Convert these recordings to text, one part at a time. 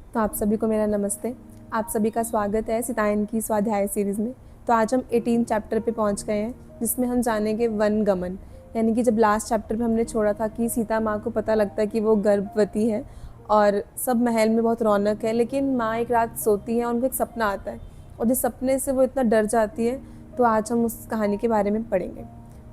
तो आप सभी को मेरा नमस्ते। आप सभी का स्वागत है सीतायन की स्वाध्याय सीरीज़ में। तो आज हम 18 चैप्टर पे पहुंच गए हैं, जिसमें हम जानेंगे वनगमन। यानी कि जब लास्ट चैप्टर पे हमने छोड़ा था कि सीता माँ को पता लगता है कि वो गर्भवती है और सब महल में बहुत रौनक है, लेकिन माँ एक रात सोती है और उनको एक सपना आता है और जिस सपने से वो इतना डर जाती है। तो आज हम उस कहानी के बारे में पढ़ेंगे।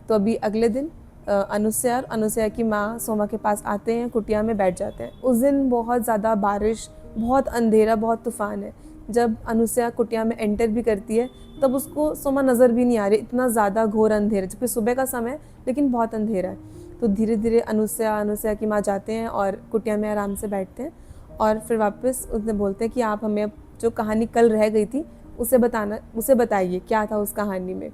तो अभी अगले दिन अनुसया और अनुसया की माँ सोमा के पास आते हैं, कुटिया में बैठ जाते हैं। उस दिन बहुत ज़्यादा बारिश, बहुत अंधेरा, बहुत तूफान है। जब अनुसया कुटिया में एंटर भी करती है तब उसको सोमा नज़र भी नहीं आ रही, इतना ज़्यादा घोर अंधेरा, जबकि सुबह का समय है लेकिन बहुत अंधेरा है। तो धीरे धीरे अनुसया की माँ जाते हैं और कुटिया में आराम से बैठते हैं और फिर वापस उसने बोलते हैं कि आप हमें जो कहानी कल रह गई थी उसे बताइए क्या था उस कहानी में।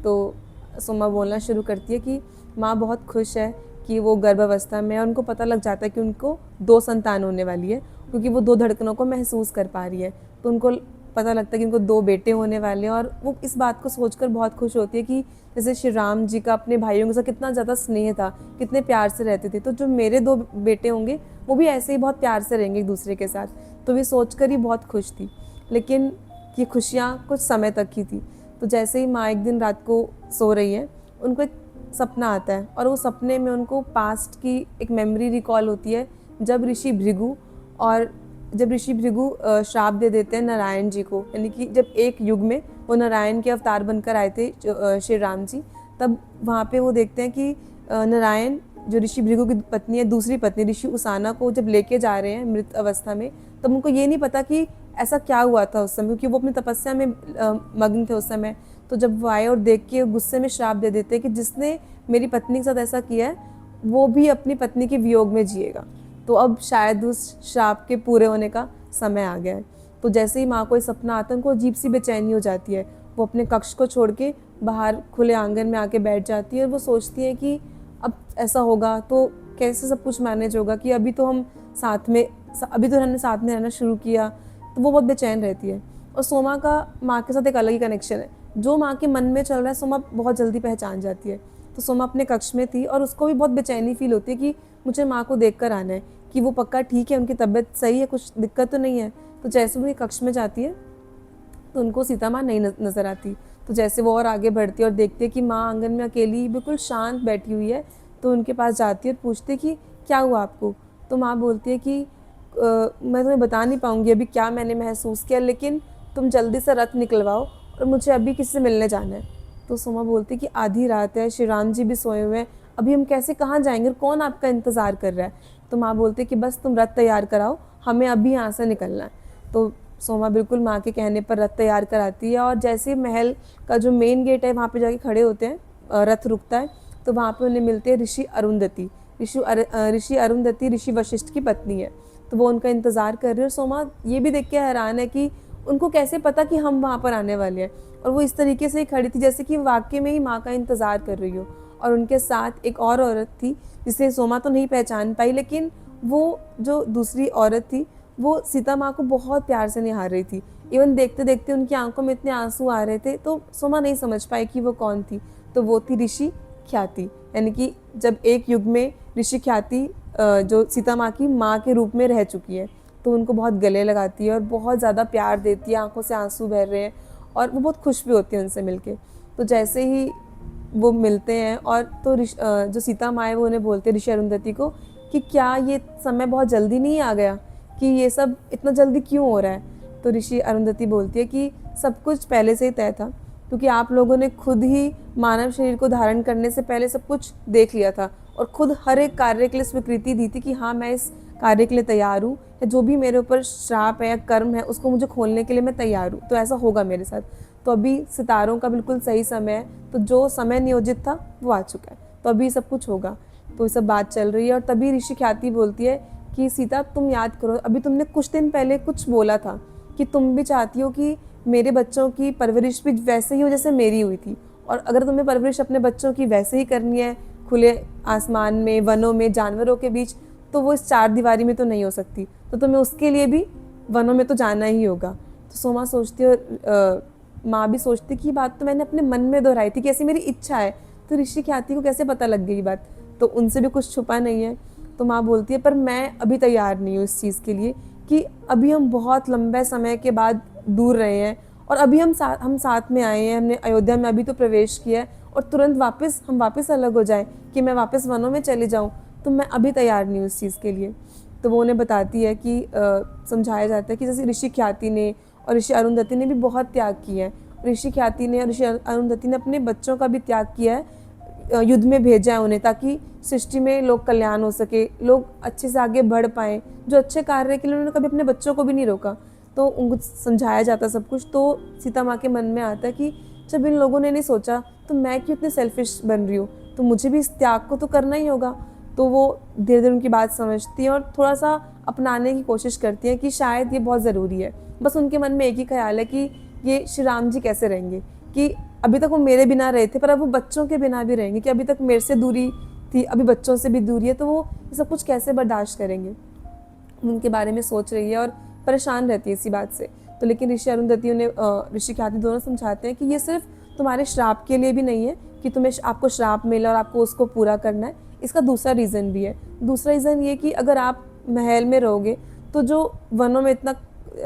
तो सोमा बोलना शुरू करती है कि माँ बहुत खुश है कि वो गर्भावस्था में है। उनको पता लग जाता है कि उनको 2 संतान होने वाली है, क्योंकि वो 2 धड़कनों को महसूस कर पा रही है। तो उनको पता लगता है कि उनको 2 बेटे होने वाले हैं और वो इस बात को सोचकर बहुत खुश होती है कि जैसे श्री राम जी का अपने भाइयों के साथ कितना ज़्यादा स्नेह था, कितने प्यार से रहते थे, तो जो मेरे 2 बेटे होंगे वो भी ऐसे ही बहुत प्यार से रहेंगे एक दूसरे के साथ। तो वे सोचकर ही बहुत खुश थी, लेकिन ये खुशियाँ कुछ समय तक ही थी। तो जैसे ही माँ एक दिन रात को सो रही है, उनको एक सपना आता है और वो सपने में उनको पास्ट की एक मेमोरी रिकॉल होती है, जब ऋषि भृगु श्राप दे देते हैं नारायण जी को। यानी कि जब एक युग में वो नारायण के अवतार बनकर आए थे श्री राम जी, तब वहाँ पे वो देखते हैं कि नारायण जो ऋषि भृगु की पत्नी है, दूसरी पत्नी ऋषि उसाना को जब लेके जा रहे हैं मृत अवस्था में, तब उनको ये नहीं पता कि ऐसा क्या हुआ था उस समय, क्योंकि वो अपनी तपस्या में मग्न थे उस समय। तो जब वो आए और देख के गुस्से में श्राप दे देते हैं कि जिसने मेरी पत्नी के साथ ऐसा किया है वो भी अपनी पत्नी के वियोग में जिएगा। तो अब शायद उस श्राप के पूरे होने का समय आ गया है। तो जैसे ही माँ को ये सपना आता है, उनको अजीब सी बेचैनी हो जाती है। वो अपने कक्ष को छोड़ के बाहर खुले आंगन में आके बैठ जाती है और वो सोचती है कि अब ऐसा होगा तो कैसे सब कुछ मैनेज होगा, कि अभी तो हमने साथ में रहना शुरू किया। तो वो बहुत बेचैन रहती है। और सोमा का माँ के साथ एक अलग ही कनेक्शन है। जो माँ के मन में चल रहा है सोमा बहुत जल्दी पहचान जाती है। तो सोमा अपने कक्ष में थी और उसको भी बहुत बेचैनी फील होती है कि मुझे माँ को देख कर आना है, कि वो पक्का ठीक है, उनकी तबीयत सही है, कुछ दिक्कत तो नहीं है। तो जैसे वो कक्ष में जाती है तो उनको सीता माँ नहीं नज़र आती। तो जैसे वो और आगे बढ़ती है और देखती है कि माँ आंगन में अकेली बिल्कुल शांत बैठी हुई है, तो उनके पास जाती है और पूछती है कि क्या हुआ आपको। तो माँ बोलती है कि मैं तुम्हें बता नहीं पाऊँगी अभी क्या मैंने महसूस किया, लेकिन तुम जल्दी से रथ निकलवाओ और मुझे अभी किसी से मिलने जाना है। तो सोमा बोलती है कि आधी रात है, श्री राम जी भी सोए हुए हैं, अभी हम कैसे कहाँ जाएंगे और कौन आपका इंतज़ार कर रहा है। तो माँ बोलती है कि बस तुम रथ तैयार कराओ, हमें अभी यहाँ से निकलना है। तो सोमा बिल्कुल माँ के कहने पर रथ तैयार कराती है और जैसे ही महल का जो मेन गेट है वहाँ पे जाके खड़े होते हैं, रथ रुकता है। तो वहाँ पे उन्हें मिलते हैं ऋषि अरुंधति ऋषि वशिष्ठ की पत्नी है। तो वो उनका इंतज़ार कर रही है और सोमा ये भी देख के हैरान है कि उनको कैसे पता कि हम वहाँ पर आने वाले हैं। और वो इस तरीके से खड़ी थी जैसे कि वाकई में ही माँ का इंतज़ार कर रही हो। और उनके साथ एक और औरत थी जिसे सोमा तो नहीं पहचान पाई, लेकिन वो जो दूसरी औरत थी वो सीता माँ को बहुत प्यार से निहार रही थी। इवन देखते देखते उनकी आंखों में इतने आंसू आ रहे थे, तो सोमा नहीं समझ पाई कि वो कौन थी। तो वो थी ऋषि ख्याति। यानी कि जब एक युग में ऋषि ख्याति जो सीता माँ की माँ के रूप में रह चुकी है, तो उनको बहुत गले लगाती है और बहुत ज़्यादा प्यार देती है, आंखों से आंसू बह रहे हैं और वो बहुत खुश भी होती है उनसे मिलके। तो जैसे ही वो मिलते हैं और तो जो सीता माँ है वो उन्हें बोलते हैं ऋषि अरुंधति को कि क्या ये समय बहुत जल्दी नहीं आ गया, कि ये सब इतना जल्दी क्यों हो रहा है। तो ऋषि अरुंधति बोलती है कि सब कुछ पहले से ही तय था, क्योंकि आप लोगों ने खुद ही मानव शरीर को धारण करने से पहले सब कुछ देख लिया था और खुद हर एक कार्य के लिए स्वीकृति दी थी कि हाँ मैं इस कार्य के लिए तैयार हूँ, या जो भी मेरे ऊपर श्राप है या कर्म है उसको मुझे खोलने के लिए मैं तैयार हूँ, तो ऐसा होगा मेरे साथ। तो अभी सितारों का बिल्कुल सही समय है, तो जो समय नियोजित था वो आ चुका है, तो अभी सब कुछ होगा। तो ये सब बात चल रही है और तभी ऋषि ख्याति बोलती है कि सीता तुम याद करो, अभी तुमने कुछ दिन पहले कुछ बोला था कि तुम भी चाहती हो कि मेरे बच्चों की परवरिश भी वैसे ही हो जैसे मेरी हुई थी, और अगर तुम्हें परवरिश अपने बच्चों की वैसे ही करनी है खुले आसमान में, वनों में, जानवरों के बीच, तो वो इस 4 दीवारी में तो नहीं हो सकती, तो तुम्हें उसके लिए भी वनों में तो जाना ही होगा। तो सोमा सोचती है, माँ भी सोचती कि बात तो मैंने अपने मन में दोहराई थी कि ऐसी मेरी इच्छा है, तो ऋषि ख्याति को कैसे पता लग गई बात, तो उनसे भी कुछ छुपा नहीं है। तो माँ बोलती है पर मैं अभी तैयार नहीं हूँ इस चीज़ के लिए कि अभी हम बहुत लंबे समय के बाद दूर रहे हैं और अभी हम साथ में आए हैं, हमने अयोध्या में अभी तो प्रवेश किया है और तुरंत हम वापस अलग हो जाएं कि मैं वापस वनों में चली जाऊं, तो मैं अभी तैयार नहीं हूँ इस चीज़ के लिए। तो वो उन्हें बताती है कि समझाया जाता है कि जैसे ऋषि ख्याति ने और ऋषि अरुंधति ने भी बहुत त्याग किया है। ऋषि ख्याति ने और ऋषि अरुंधति ने अपने बच्चों का भी त्याग किया है, युद्ध में भेजा है उन्हें, ताकि सृष्टि में लोग कल्याण हो सके, लोग अच्छे से आगे बढ़ पाएँ। जो अच्छे कार्य के लिए उन्होंने कभी अपने बच्चों को भी नहीं रोका। तो उनको समझाया जाता सब कुछ। तो सीता माँ के मन में आता है कि जब इन लोगों ने नहीं सोचा तो मैं क्यों इतने सेल्फिश बन रही हूँ, तो मुझे भी इस त्याग को तो करना ही होगा। तो वो धीरे धीरे उनकी बात समझती हैं और थोड़ा सा अपनाने की कोशिश करती हैं कि शायद ये बहुत ज़रूरी है। बस उनके मन में एक ही ख्याल है कि ये श्री राम जी कैसे रहेंगे, कि अभी तक वो मेरे बिना रहे थे पर अब वो बच्चों के बिना भी रहेंगे, कि अभी तक मेरे से दूरी थी, अभी बच्चों से भी दूरी है, तो वो ये सब कुछ कैसे बर्दाश्त करेंगे। उनके बारे में सोच रही है और परेशान रहती है इसी बात से। तो लेकिन ऋषि अरुंधति उन्हें ऋषि ख्याति दोनों समझाते हैं कि ये सिर्फ तुम्हारे श्राप के लिए भी नहीं है कि आपको श्राप मिला और आपको उसको पूरा करना है, इसका दूसरा रीज़न भी है। दूसरा रीज़न ये कि अगर आप महल में रहोगे तो जो वनों में इतना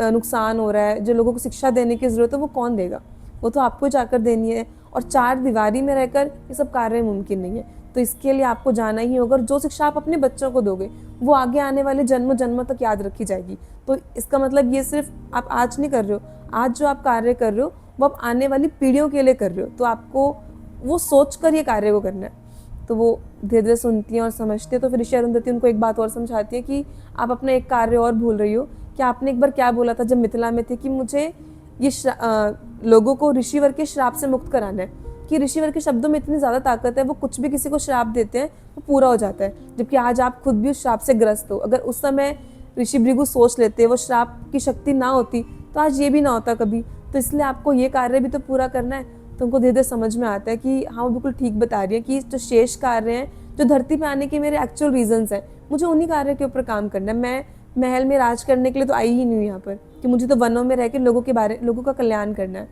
नुकसान हो रहा है, जो लोगों को शिक्षा देने की ज़रूरत है, वो कौन देगा, वो तो आपको जाकर देनी है। और चार दीवारी में रहकर ये सब कार्य मुमकिन नहीं है, तो इसके लिए आपको जाना ही होगा। और जो शिक्षा आप अपने बच्चों को दोगे वो आगे आने वाले जन्मों जन्मों तक याद रखी जाएगी। तो इसका मतलब ये सिर्फ आप आज नहीं कर रहे हो, आज जो आप कार्य कर रहे हो वो आप आने वाली पीढ़ियों के लिए कर रहे हो, तो आपको वो सोच कर ये कार्य को करना है। तो वो धीरे धीरे सुनती हैं और समझती हैं। तो फिर ऋषि अरुंधति उनको एक बात और समझाती है कि आप अपना एक कार्य और भूल रही हो, कि आपने एक बार क्या बोला था जब मिथिला में थे कि मुझे ये लोगों को ऋषिवर के श्राप से मुक्त कराना है, कि ऋषिवर के शब्दों में इतनी ज़्यादा ताकत है, वो कुछ भी किसी को श्राप देते हैं वो पूरा हो जाता है। जबकि आज आप खुद भी उस श्राप से ग्रस्त हो, अगर उस समय ऋषि भृगु सोच लेते, वो श्राप की शक्ति ना होती तो आज ये भी ना होता कभी। तो इसलिए आपको ये कार्य भी तो पूरा करना है। तो उनको धीरे धीरे समझ में आता है कि हाँ, वो बिल्कुल ठीक बता रही है कि जो शेष कार्य हैं, जो धरती पे आने के मेरे एक्चुअल रीजंस हैं, मुझे उन्हीं कार्य के ऊपर काम करना है। मैं महल में राज करने के लिए तो आई ही नहीं हूँ यहाँ पर, कि मुझे तो वनों में रह के लोगों का कल्याण करना है।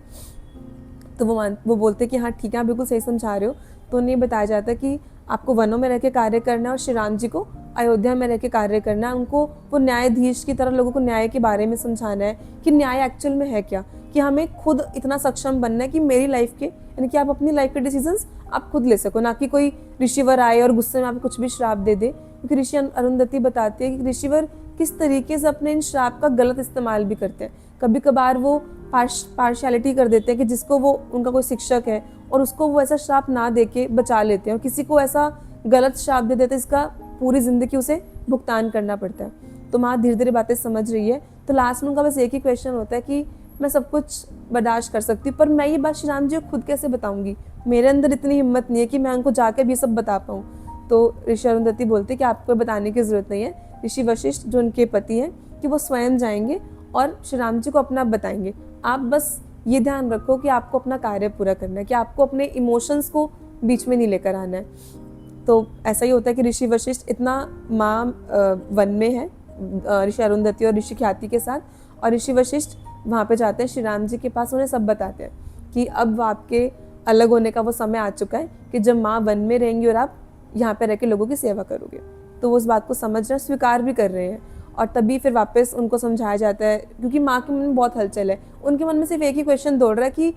तो वो बोलते कि हाँ ठीक है, आप बिल्कुल सही समझा रहे हो। तो उन्हें बताया जाता है कि आपको वनों में रह के कार्य करना है और श्री राम जी को अयोध्या में रह के कार्य करना है। उनको वो न्यायाधीश की तरह लोगों को न्याय के बारे में समझाना है कि न्याय एक्चुअल में है क्या, कि हमें खुद इतना सक्षम बनना है कि मेरी लाइफ के, यानी कि आप अपनी लाइफ के डिसीजंस आप खुद ले सको, ना कि कोई ऋषिवर आए और गुस्से में आपको कुछ भी श्राप दे दे। क्योंकि ऋषि अरुंधति बताते हैं कि ऋषिवर किस तरीके से अपने इन श्राप का गलत इस्तेमाल भी करते हैं। कभी कभार वो पार्शियलिटी कर देते हैं कि जिसको वो उनका कोई शिक्षक है और उसको वो ऐसा श्राप ना दे के बचा लेते हैं, और किसी को ऐसा गलत श्राप दे देते हैं इसका पूरी ज़िंदगी उसे भुगतान करना पड़ता है। तो माँ धीरे धीरे बातें समझ रही है। तो लास्ट में उनका बस एक ही क्वेश्चन होता है कि मैं सब कुछ बर्दाश्त कर सकती हूँ, पर मैं ये बात श्री राम जी को खुद कैसे बताऊँगी, मेरे अंदर इतनी हिम्मत नहीं है कि मैं उनको जाकर भी सब बता पाऊँ। तो ऋषि अरुंधति बोलते कि आपको बताने की ज़रूरत नहीं है, ऋषि वशिष्ठ जो उनके पति हैं कि वो स्वयं जाएंगे और श्री राम जी को अपना बताएंगे। आप बस ये ध्यान रखो कि आपको अपना कार्य पूरा करना है, कि आपको अपने इमोशंस को बीच में नहीं लेकर आना है। तो ऐसा ही होता है कि ऋषि वशिष्ठ इतना माँ वन में है ऋषि अरुंधति और ऋषि ख्याति के साथ, और ऋषि वशिष्ठ वहाँ पे जाते हैं श्री राम जी के पास, उन्हें सब बताते हैं कि अब आपके अलग होने का वो समय आ चुका है कि जब माँ वन में रहेंगी और आप यहाँ पे रह के लोगों की सेवा करोगे। तो वो उस बात को समझ रहे हैं, स्वीकार भी कर रहे हैं। और तभी फिर वापस उनको समझाया जाता है, क्योंकि माँ के मन में बहुत हलचल है, उनके मन में सिर्फ एक ही क्वेश्चन दौड़ रहा है कि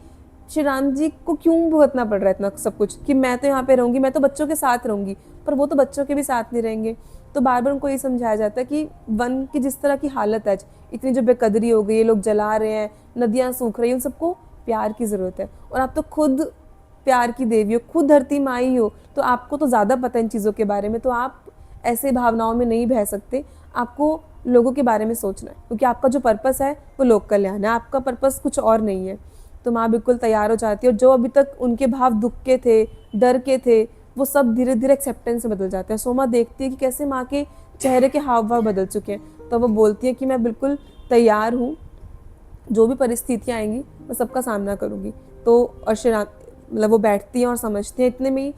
श्री राम जी को क्यों भुगतना पड़ रहा है इतना सब कुछ, कि मैं तो यहाँ पे रहूँगी, मैं तो बच्चों के साथ रहूँगी, पर वो तो बच्चों के भी साथ नहीं रहेंगे। तो बार बार उनको ये समझाया जाता है कि वन की जिस तरह की हालत है, इतनी जो बेकदरी हो गई है, लोग जला रहे हैं, नदियाँ सूख रही हैं, उन सबको प्यार की ज़रूरत है। और आप तो खुद प्यार की देवी हो, खुद धरती माँ ही हो, तो आपको तो ज़्यादा पता है इन चीज़ों के बारे में, तो आप ऐसे भावनाओं में नहीं बह सकते। आपको लोगों के बारे में सोचना है, क्योंकि आपका जो पर्पस है वो लोक कल्याण है, आपका पर्पस कुछ और नहीं है। तो माँ बिल्कुल तैयार हो जाती है, और जो अभी तक उनके भाव दुख के थे, डर के थे, वो सब धीरे धीरे एक्सेप्टेंस से बदल जाते हैं। सोमा देखती है कि कैसे माँ के चेहरे के हाव भाव बदल चुके हैं। तो वो बोलती है कि मैं बिल्कुल तैयार हूँ, जो भी परिस्थितियाँ आएंगी मैं सबका सामना करूँगी। तो और श्री राम मतलब वो बैठती हैं और समझती हैं। इतने में ही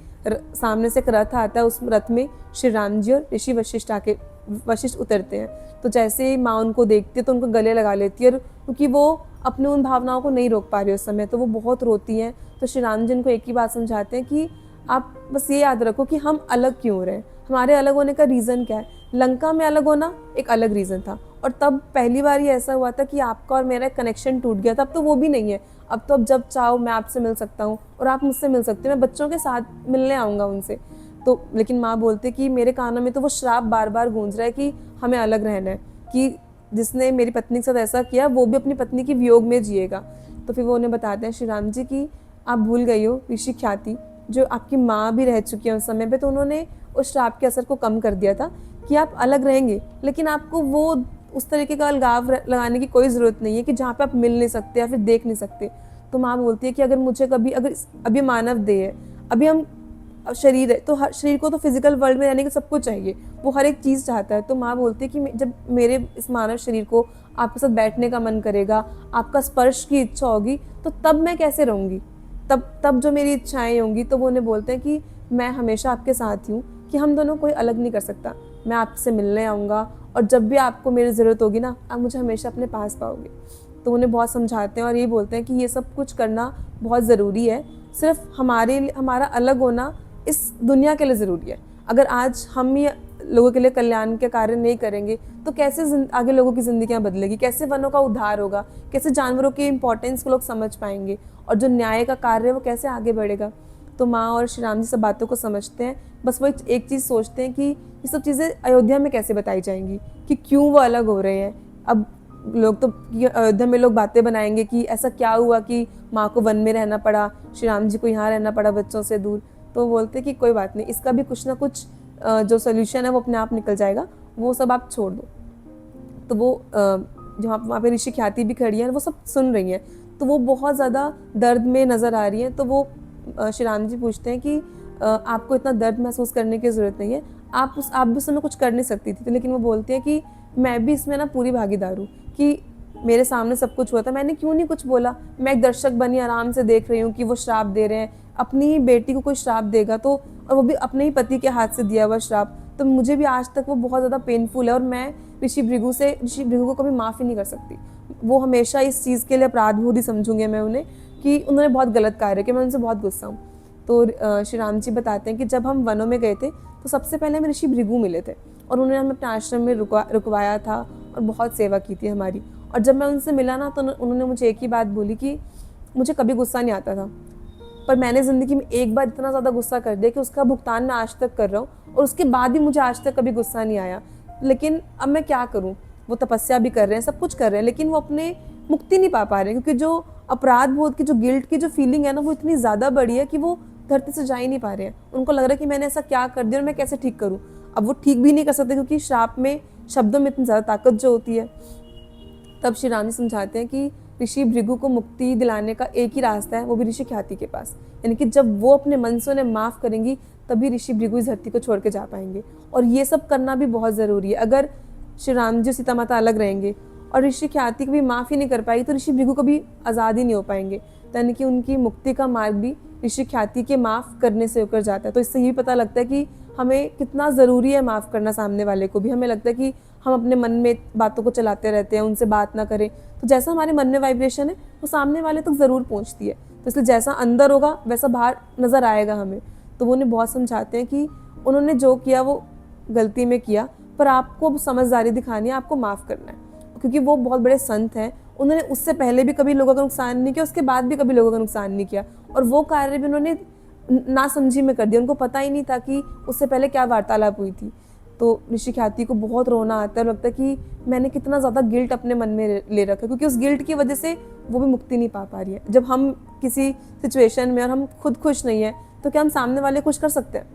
सामने से एक रथ आता है, उस रथ में श्री राम जी और ऋषि वशिष्ठ उतरते हैं। तो जैसे ही माँ उनको देखती है तो उनको गले लगा लेती है, और क्योंकि वो अपने उन भावनाओं को नहीं रोक पा रही उस समय, तो वो बहुत रोती हैं। तो श्री राम जी उनको एक ही बात समझाते हैं कि आप बस ये याद रखो कि हम अलग क्यों हो रहे हैं, हमारे अलग होने का रीज़न क्या है। लंका में अलग होना एक अलग रीज़न था, और तब पहली बार ये ऐसा हुआ था कि आपका और मेरा कनेक्शन टूट गया था। अब तो वो भी नहीं है, अब तो अब जब चाहो मैं आपसे मिल सकता हूँ और आप मुझसे मिल सकते हो, मैं बच्चों के साथ मिलने आऊँगा उनसे। तो लेकिन माँ बोलते कि मेरे कानों में तो वो श्राप बार बार गूंज रहा है कि हमें अलग रहना है, कि जिसने मेरी पत्नी के साथ ऐसा किया वो भी अपनी पत्नी के वियोग में जिएगा। तो फिर वो उन्हें बताते हैं श्री राम जी की आप भूल गई हो ऋषि ख्याति, जो आपकी माँ भी रह चुकी है उस समय पे, तो उन्होंने उस श्राप के असर को कम कर दिया था कि आप अलग रहेंगे, लेकिन आपको वो उस तरीके का अलगाव लगाने की कोई ज़रूरत नहीं है कि जहाँ पे आप मिल नहीं सकते या फिर देख नहीं सकते। तो माँ बोलती है कि अगर मुझे कभी, अगर अभी मानव देह है, अभी हम शरीर है, तो हर शरीर को तो फिजिकल वर्ल्ड में रहने का सबको चाहिए, वो हर एक चीज़ चाहता है। तो माँ बोलती है कि जब मेरे इस मानव शरीर को आपके साथ बैठने का मन करेगा, आपका स्पर्श की इच्छा होगी, तो तब मैं कैसे रहूँगी, तब जो मेरी इच्छाएं होंगी। तो वो उन्हें बोलते हैं कि मैं हमेशा आपके साथ हूँ, कि हम दोनों कोई अलग नहीं कर सकता, मैं आपसे मिलने आऊँगा और जब भी आपको मेरी ज़रूरत होगी ना, आप मुझे हमेशा अपने पास पाओगे। तो उन्हें बहुत समझाते हैं और ये बोलते हैं कि ये सब कुछ करना बहुत ज़रूरी है, सिर्फ हमारा अलग होना इस दुनिया के लिए ज़रूरी है। अगर आज हम ही लोगों के लिए कल्याण के कार्य नहीं करेंगे तो कैसे आगे लोगों की ज़िंदगियाँ बदलेगी, कैसे वनों का उद्धार होगा, कैसे जानवरों की इंपॉर्टेंस को लोग समझ पाएंगे, और जो न्याय का कार्य है वो कैसे आगे बढ़ेगा। तो माँ और श्री राम जी सब बातों को समझते हैं, बस वो एक चीज़ सोचते हैं कि ये सब चीज़ें अयोध्या में कैसे बताई जाएंगी, कि क्यों वो अलग हो रहे हैं। अब लोग तो अयोध्या में लोग बातें बनाएंगे कि ऐसा क्या हुआ कि माँ को वन में रहना पड़ा, श्री राम जी को यहाँ रहना पड़ा बच्चों से दूर। तो बोलते कि कोई बात नहीं, इसका भी कुछ ना कुछ जो सोल्यूशन है वो अपने आप निकल जाएगा, वो सब आप छोड़ दो। तो वो जहाँ वहाँ पे ऋषि ख्याति भी खड़ी है, वो सब सुन रही हैं, तो वो बहुत ज़्यादा दर्द में नज़र आ रही हैं। तो वो श्री राम जी पूछते हैं कि आपको इतना दर्द महसूस करने की ज़रूरत नहीं है, आप भी उस समय कुछ कर नहीं सकती थी। तो लेकिन वो बोलती है कि मैं भी इसमें ना पूरी भागीदार हूँ, कि मेरे सामने सब कुछ हुआ था, मैंने क्यों नहीं कुछ बोला, मैं एक दर्शक बनी आराम से देख रही हूँ कि वो श्राप दे रहे हैं, अपनी ही बेटी को कोई श्राप देगा तो, और वो भी अपने ही पति के हाथ से दिया हुआ श्राप, तो मुझे भी आज तक वो बहुत ज़्यादा पेनफुल है और मैं ऋषि भृगु को कभी माफ़ ही नहीं कर सकती। वो हमेशा इस चीज़ के लिए अपराधबोध ही समझूंगे मैं उन्हें, कि उन्होंने बहुत गलत कार्य किया, मैं उनसे बहुत गुस्सा हूँ। तो श्री राम जी बताते हैं कि जब हम वनों में गए थे तो सबसे पहले हमें ऋषि भृगु मिले थे और उन्होंने हमें अपने आश्रम में रुकवाया था और बहुत सेवा की थी हमारी। और जब मैं उनसे मिला ना तो उन्होंने मुझे एक ही बात बोली कि मुझे कभी गुस्सा नहीं आता था, पर मैंने ज़िंदगी में एक बार इतना ज़्यादा गुस्सा कर दिया कि उसका भुगतान मैं आज तक कर रहा हूँ, और उसके बाद भी मुझे आज तक कभी गुस्सा नहीं आया। लेकिन अब मैं क्या करूँ, वो तपस्या भी कर रहे हैं, सब कुछ कर रहे हैं, लेकिन वो अपने मुक्ति नहीं पा रहे हैं, क्योंकि जो अपराध बोध की, जो गिल्ट की जो फीलिंग है ना, वो इतनी ज़्यादा बड़ी है कि वो धरती से जा ही नहीं पा रहे हैं। उनको लग रहा है कि मैंने ऐसा क्या कर दिया और मैं कैसे ठीक करूँ। अब वो ठीक भी नहीं कर सकते, क्योंकि श्राप में, शब्दों में इतनी ज़्यादा ताकत जो होती है। तब श्री राम जी समझाते हैं कि ऋषि भृगु को मुक्ति दिलाने का एक ही रास्ता है, वो भी ऋषि ख्याति के पास, यानी कि जब वो अपने मन से उन्हें माफ़ करेंगी तभी ऋषि भृगु इस धरती को छोड़ के जा पाएंगे। और ये सब करना भी बहुत ज़रूरी है। अगर श्री राम जी सीता माता अलग रहेंगे और ऋषि ख्याति को भी माफ़ ही नहीं कर पाएगी तो ऋषि भृगु को भी आज़ाद ही नहीं हो पाएंगे, यानी कि उनकी मुक्ति का मार्ग भी ऋषि ख्याति के माफ़ करने से होकर जाता है। तो इससे ये पता लगता है कि हमें कितना ज़रूरी है माफ़ करना सामने वाले को भी। हमें लगता है कि हम अपने मन में बातों को चलाते रहते हैं, उनसे बात ना करें, तो जैसा हमारे मन में वाइब्रेशन है वो सामने वाले तक ज़रूर पहुंचती है। तो इसलिए जैसा अंदर होगा वैसा बाहर नज़र आएगा हमें। तो वो उन्हें बहुत समझाते हैं कि उन्होंने जो किया वो गलती में किया, पर आपको समझदारी दिखानी है, आपको माफ़ करना है, क्योंकि वो बहुत बड़े संत हैं। उन्होंने उससे पहले भी कभी लोगों का नुकसान नहीं किया, उसके बाद भी कभी लोगों का नुकसान नहीं किया, और वो कार्य भी उन्होंने नासमझी में कर दिया, उनको पता ही नहीं था कि उससे पहले क्या वार्तालाप हुई थी। तो ऋषि ख्याति को बहुत रोना आता है, लगता है कि मैंने कितना ज़्यादा गिल्ट अपने मन में ले रखा है, क्योंकि उस गिल्ट की वजह से वो भी मुक्ति नहीं पा रही है। जब हम किसी सिचुएशन में और हम खुद खुश नहीं है तो क्या हम सामने वाले खुश कर सकते हैं,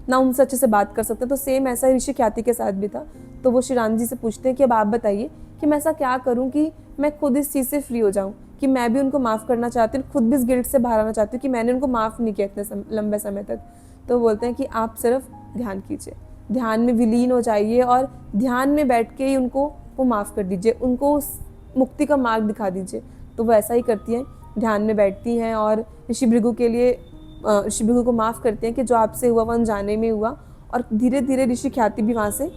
ना उनसे अच्छे से बात कर सकते हैं। तो सेम ऐसा ही ऋषि ख्याति के साथ भी था। तो वो श्री राम जी से पूछते हैं कि अब आप बताइए कि मैं ऐसा क्या करूं कि मैं खुद इस चीज़ से फ्री हो जाऊं, कि मैं भी उनको माफ़ करना चाहती हूँ, खुद भी इस गिल्ट से बाहर आना चाहती हूँ कि मैंने उनको माफ़ नहीं किया इतने लंबे समय तक। तो बोलते हैं कि आप सिर्फ ध्यान कीजिए, ध्यान में विलीन हो जाइए और ध्यान में बैठ के ही उनको वो माफ़ कर दीजिए, उनको उस मुक्ति का मार्ग दिखा दीजिए। तो वो ऐसा ही करती हैं, ध्यान में बैठती हैं और ऋषि भृगु के लिए ऋषि भृगु को माफ़ करते हैं कि जो आपसे हुआ वो अनजाने में हुआ, और धीरे धीरे ऋषि ख्याति भी वहाँ से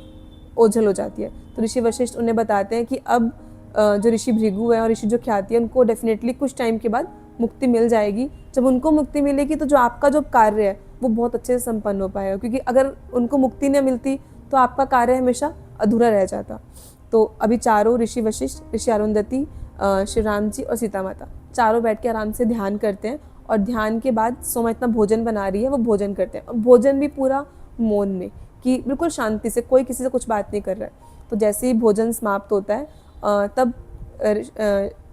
ओझल हो जाती है। तो ऋषि वशिष्ठ उन्हें बताते हैं कि अब जो ऋषि भृगु है और ऋषि जो ख्याति है उनको डेफिनेटली कुछ टाइम के बाद मुक्ति मिल जाएगी। जब उनको मुक्ति मिलेगी तो जो आपका जो कार्य है वो बहुत अच्छे से संपन्न हो पाएगा, क्योंकि अगर उनको मुक्ति न मिलती तो आपका कार्य हमेशा अधूरा रह जाता। तो अभी चारों ऋषि वशिष्ठ, ऋषि अरुंधति, श्री राम जी और सीता माता चारों बैठ के आराम से ध्यान करते हैं। और ध्यान के बाद सोमा इतना भोजन बना रही है, वो भोजन करते हैं। और भोजन भी पूरा मौन में, कि बिल्कुल शांति से, कोई किसी से कुछ बात नहीं कर रहा है। तो जैसे ही भोजन समाप्त होता है तब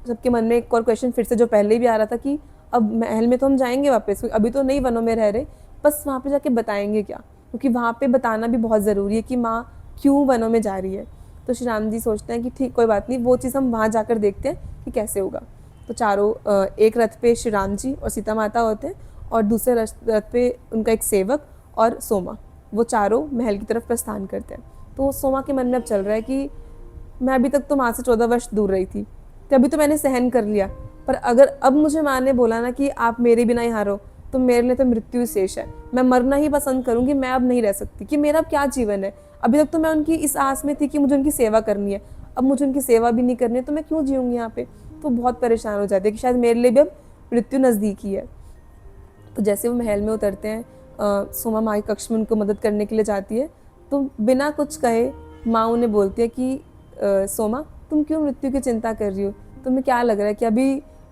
सबके मन में एक और क्वेश्चन फिर से जो पहले भी आ रहा था कि अब महल में तो हम जाएंगे वापस, अभी तो नहीं वनों में रह रहे, बस वहाँ पे जाके बताएंगे क्या, क्योंकि वहाँ पे बताना भी बहुत ज़रूरी है कि माँ क्यों वनों में जा रही है। तो श्री राम जी सोचते हैं कि ठीक, कोई बात नहीं, वो चीज़ हम वहाँ जाकर देखते हैं कि कैसे होगा। तो चारों एक रथ पे श्री राम जी और सीता माता होते हैं, और दूसरे रथ पे उनका एक सेवक और सोमा, वो चारों महल की तरफ प्रस्थान करते हैं। तो सोमा के मन में अब चल रहा है कि मैं अभी तक तो माँ से 14 वर्ष दूर रही थी, तो अभी तो मैंने सहन कर लिया, पर अगर अब मुझे माँ ने बोला ना कि आप मेरे बिना यहाँ रहो, तो मेरे लिए तो मृत्यु ही शेष है। मैं मरना ही पसंद करूँगी, मैं अब नहीं रह सकती, कि मेरा अब क्या जीवन है। अभी तक तो मैं उनकी इस आस में थी कि मुझे उनकी सेवा करनी है, अब मुझे उनकी सेवा भी नहीं करनी है, तो मैं क्यों जीऊँगी यहाँ पे। तो बहुत परेशान हो जाती है कि शायद मेरे लिए भी अब मृत्यु नज़दीक ही है। तो जैसे वो महल में उतरते हैं, सोमा माँ के कक्ष में उनको मदद करने के लिए जाती है, तो बिना कुछ कहे माँ उन्हें बोलती है कि सोमा, तुम क्यों मृत्यु की चिंता कर रही हो, तुम्हें क्या लग रहा है कि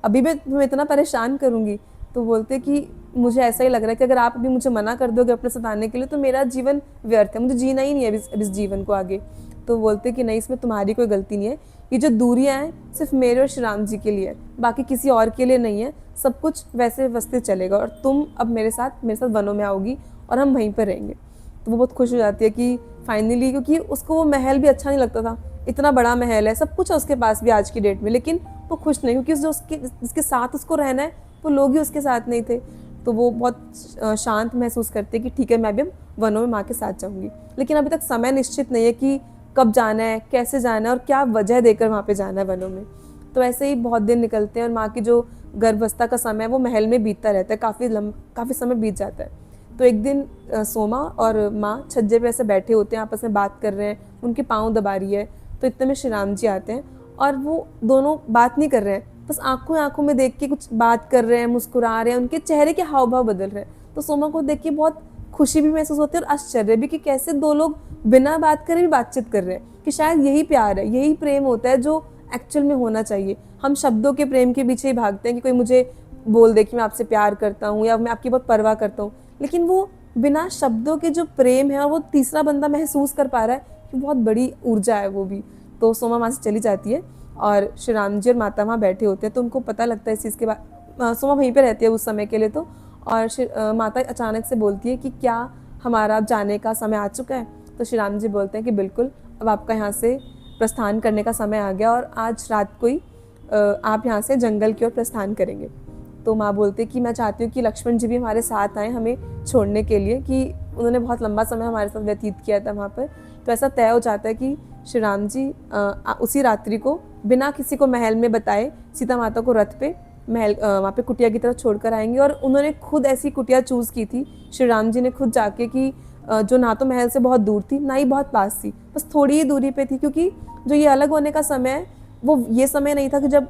अभी मैं तुम्हें इतना परेशान करूँगी। तो बोलते कि मुझे ऐसा ही लग रहा है कि अगर आप अभी मुझे मना कर दोगे अपने साथ आने के लिए, तो मेरा जीवन व्यर्थ है, मुझे जीना ही नहीं है इस जीवन को आगे। तो बोलते कि नहीं, इसमें तुम्हारी कोई गलती नहीं है, ये जो दूरियां हैं सिर्फ मेरे और श्री राम जी के लिए है, बाकी किसी और के लिए नहीं है, सब कुछ वैसे व्यवस्थित चलेगा, और तुम अब मेरे साथ वनों में आओगी और हम वहीं पर रहेंगे। तो वो बहुत खुश हो जाती है कि फाइनली, क्योंकि उसको वो महल भी अच्छा नहीं लगता था, इतना बड़ा महल है, सब कुछ है उसके पास भी आज की डेट में, लेकिन वो खुश नहीं, क्योंकि जो जिसके साथ उसको रहना है वो लोग ही उसके साथ नहीं थे। तो वो बहुत शांत महसूस करते कि ठीक है, मैं भी अब वनों में माँ के साथ जाऊँगी, लेकिन अभी तक समय निश्चित नहीं है कि कब जाना है, कैसे जाना है और क्या वजह देकर वहाँ पे जाना है वनों में। तो ऐसे ही बहुत दिन निकलते हैं, और माँ की जो गर्भावस्था का समय है वो महल में बीतता रहता है, काफ़ी समय बीत जाता है। तो एक दिन सोमा और माँ छज्जे पे ऐसे बैठे होते हैं, आपस में बात कर रहे हैं, उनके पाँव दबा रही है। तो इतने में श्री राम जी आते हैं, और वो दोनों बात नहीं कर रहे हैं, बस आंखों में देख के कुछ बात कर रहे हैं, मुस्कुरा रहे हैं, उनके चेहरे के हाव भाव बदल रहे हैं। तो सोमा को देख के बहुत खुशी भी महसूस होती है और आश्चर्य भी, कि कैसे दो लोग बिना बात करे भी बातचीत कर रहे हैं, कि शायद यही प्यार है, यही प्रेम होता है जो एक्चुअल में होना चाहिए। हम शब्दों के प्रेम के पीछे ही भागते हैं कि कोई मुझे बोल दे कि मैं आपसे प्यार करता हूँ या मैं आपकी बहुत परवाह करता हूँ, लेकिन वो बिना शब्दों के जो प्रेम है और वो तीसरा बंदा महसूस कर पा रहा है, कि बहुत बड़ी ऊर्जा है वो भी। तो सोमा वहाँ से चली जाती है, और श्री राम जी और माता वहाँ बैठे होते हैं। तो उनको पता लगता है इस चीज़ के बाद, सोमा वहीं पे रहती है उस समय के लिए। तो और माता अचानक से बोलती है कि क्या हमारा अब जाने का समय आ चुका है। तो श्री राम जी बोलते हैं कि बिल्कुल, अब आपका यहाँ से प्रस्थान करने का समय आ गया, और आज रात को ही आप यहाँ से जंगल की ओर प्रस्थान करेंगे। तो माँ बोलते कि मैं चाहती हूँ कि लक्ष्मण जी भी हमारे साथ आएँ हमें छोड़ने के लिए, कि उन्होंने बहुत लंबा समय हमारे साथ व्यतीत किया था वहाँ पर। तो ऐसा तय हो जाता है कि श्री राम जी उसी रात्रि को बिना किसी को महल में बताए सीता माता को रथ पे महल वहाँ पे कुटिया की तरफ छोड़कर आएंगे। और उन्होंने खुद ऐसी कुटिया चूज़ की थी श्री राम जी ने खुद जाके, कि जो ना तो महल से बहुत दूर थी, ना ही बहुत पास थी, बस थोड़ी ही दूरी पे थी। क्योंकि जो ये अलग होने का समय है, वो ये समय नहीं था कि जब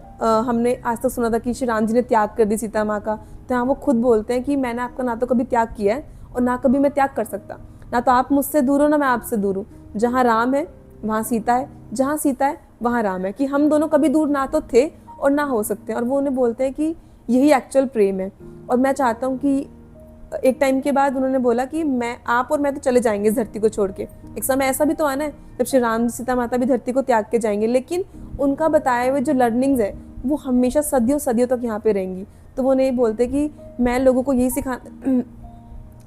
हमने आज तक सुना था कि श्री राम जी ने त्याग कर दी सीता माँ का। तो यहाँ वो खुद बोलते हैं कि मैंने आपका ना तो कभी त्याग किया है और ना कभी मैं त्याग कर सकता, ना तो आप मुझसे दूर हो ना मैं आपसे दूर हूँ। जहाँ राम है वहाँ सीता है, जहाँ सीता है वहाँ राम है, कि हम दोनों कभी दूर ना तो थे और ना हो सकते हैं। और वो उन्हें बोलते हैं कि यही एक्चुअल प्रेम है। और मैं चाहता हूँ कि एक टाइम के बाद उन्होंने बोला कि आप और मैं तो चले जाएंगे इस धरती को छोड़ के, एक समय ऐसा भी तो आना है जब श्री राम सीता माता भी धरती को त्याग के जाएंगे, लेकिन उनका बताए हुए जो लर्निंग्स है वो हमेशा सदियों सदियों तक यहाँ पे रहेंगी। तो वो नहीं बोलते कि मैं लोगों को यही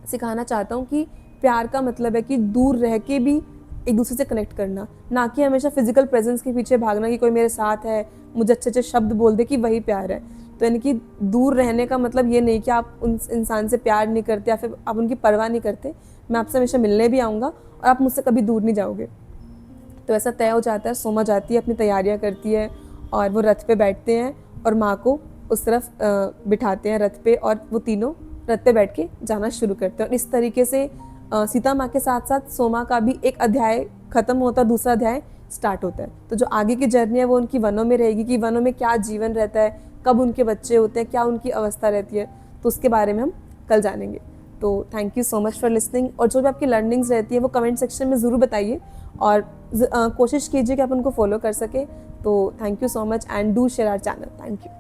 सिखाना चाहता हूँ कि प्यार का मतलब है कि दूर रह के भी एक दूसरे से कनेक्ट करना, ना कि हमेशा फिजिकल प्रेजेंस के पीछे भागना कि कोई मेरे साथ है, मुझे अच्छे अच्छे शब्द बोल दे कि वही प्यार है। तो यानी कि दूर रहने का मतलब ये नहीं कि आप उन इंसान से प्यार नहीं करते या फिर आप उनकी परवाह नहीं करते। मैं आपसे हमेशा मिलने भी आऊँगा और आप मुझसे कभी दूर नहीं जाओगे। तो ऐसा तय हो जाता है। सोमा जाती है, अपनी तैयारियाँ करती है और वो रथ पे बैठते हैं और माँ को उस तरफ बिठाते हैं रथ पे, और वो तीनों रथ पे बैठ के जाना शुरू करते हैं। और इस तरीके से सीता माँ के साथ साथ सोमा का भी एक अध्याय खत्म होता है, दूसरा अध्याय स्टार्ट होता है। तो जो आगे की जर्नी है वो उनकी वनों में रहेगी, कि वनों में क्या जीवन रहता है, कब उनके बच्चे होते हैं, क्या उनकी अवस्था रहती है, तो उसके बारे में हम कल जानेंगे। तो thank you so much for listening. और जो भी आपकी लर्निंग्स रहती है वो कमेंट सेक्शन में ज़रूर बताइए, और कोशिश कीजिए कि आप उनको फॉलो कर सके। तो thank you so much and do share our channel. Thank you.